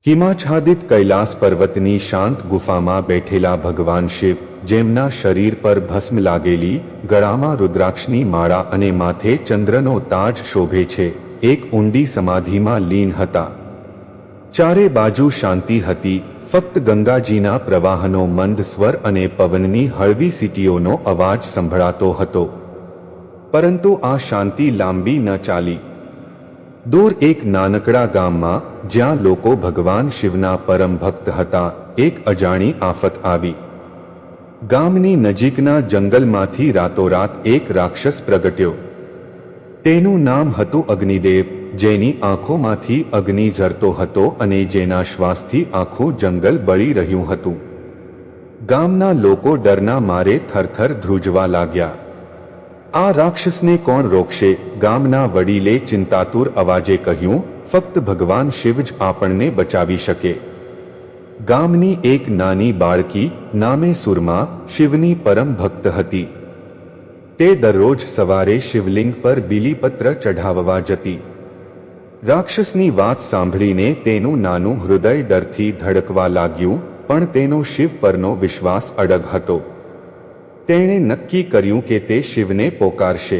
હિમાચ્છાદિત કૈલાસ પર્વતની શાંત ગુફામાં બેઠેલા ભગવાન શિવ, જેમના શરીર પર ભસ્મ લાગેલી, ગળામાં રુદ્રાક્ષની માળા અને માથે ચંદ્રનો તાજ શોભે છે, એક ઊંડી સમાધિમાં લીન હતા. ચારે બાજુ શાંતિ હતી, ફક્ત ગંગાજીના પ્રવાહનો મંદ સ્વર અને પવનની હળવી સીટીઓનો અવાજ સંભળાતો હતો. પરંતુ આ શાંતિ લાંબી ન ચાલી. દૂર એક નાનકડા ગામમાં, જ્યાં લોકો ભગવાન શિવના પરમ ભક્ત હતા, એક અજાણી આફત આવી. ગામની નજીકના જંગલમાંથી રાતોરાત એક રાક્ષસ પ્રગટ્યો. તેનું નામ હતું અગ્નિદેવ, જેની આંખોમાંથી અગ્નિ ઝરતો હતો અને જેના શ્વાસથી આખું જંગલ બળી રહ્યું હતું. ગામના લોકો ડરના મારે થરથર ધ્રુજવા લાગ્યા. આ રાક્ષસને કોણ રોકશે? ગામના વડીલે ચિંતાતુર અવાજે કહ્યું, ફક્ત ભગવાન શિવ જ આપણને બચાવી શકે. ગામની એક નાની બાળકી નામે સુરમા શિવની પરમ ભક્ત હતી. તે દરરોજ સવારે શિવલિંગ પર બીલીપત્ર ચઢાવવા જતી. રાક્ષસની વાત સાંભળીને તેનું નાનું હૃદય ડરથી ધડકવા લાગ્યું, પણ તેનો શિવ પરનો વિશ્વાસ અડગ હતો. તેણે નક્કી કર્યું કે તે શિવને પોકારશે.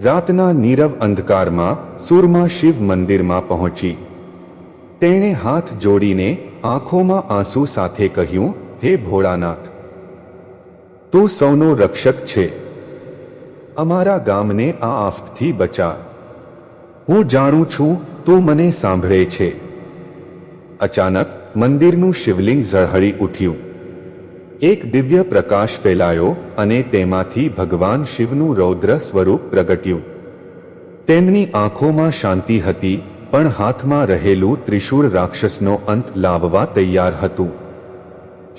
રાતના નીરવ અંધકારમાં સુરમા શિવ મંદિરમાં પહોંચી. તેણે હાથ જોડીને આંખોમાં આંસુ સાથે કહ્યું, હે ભોળાનાથ, તું સૌનો રક્ષક છે. અમારા ગામને આ આફતથી બચા. હું જાણું છું તું મને સાંભળે છે. અચાનક મંદિરનું શિવલિંગ ઝળહળી ઉઠ્યું. એક દિવ્ય પ્રકાશ ફેલાયો અને તેમાંથી ભગવાન શિવનું રૌદ્ર સ્વરૂપ પ્રગટ્યું. તેમની આંખોમાં શાંતિ હતી, પણ હાથમાં રહેલું ત્રિશૂળ રાક્ષસનો અંત લાવવા તૈયાર હતું.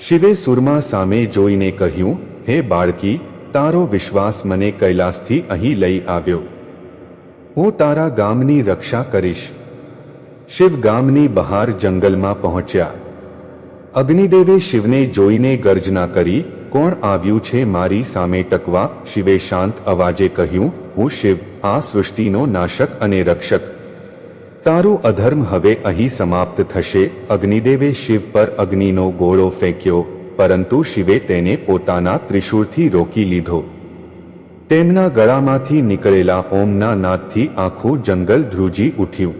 શિવે સુરમા સામે જોઈને કહ્યું, હે બાળકી, તારો વિશ્વાસ મને કૈલાસથી અહીં લઈ આવ્યો. હું તારા ગામની રક્ષા કરીશ. શિવ ગામની બહાર જંગલમાં પહોંચ્યા. અગ્નિદેવે શિવને જોઈને ગર્જના કરી, કોણ આવ્યું છે મારી સામે ટકવા? શિવે શાંત અવાજે કહ્યું, હું શિવ, આ સૃષ્ટિનો નાશક અને રક્ષક. તારું અધર્મ હવે અહીં સમાપ્ત થશે. અગ્નિદેવે શિવ પર અગ્નિનો ગોળો ફેંક્યો, પરંતુ શિવે તેને પોતાના ત્રિશૂળથી રોકી લીધો. તેમના ગળામાંથી નીકળેલા ઓમના નાદથી આખું જંગલ ધ્રુજી ઉઠ્યું.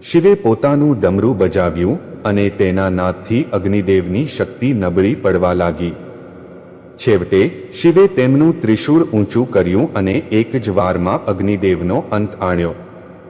શિવે પોતાનું ડમરું બજાવ્યું અને તેના નાદથી અગ્નિદેવની શક્તિ નબળી પડવા લાગી. છેવટે શિવે તેમનું ત્રિશૂળ ઊંચું કર્યું અને એક જ વારમાં અગ્નિદેવનો અંત આણ્યો.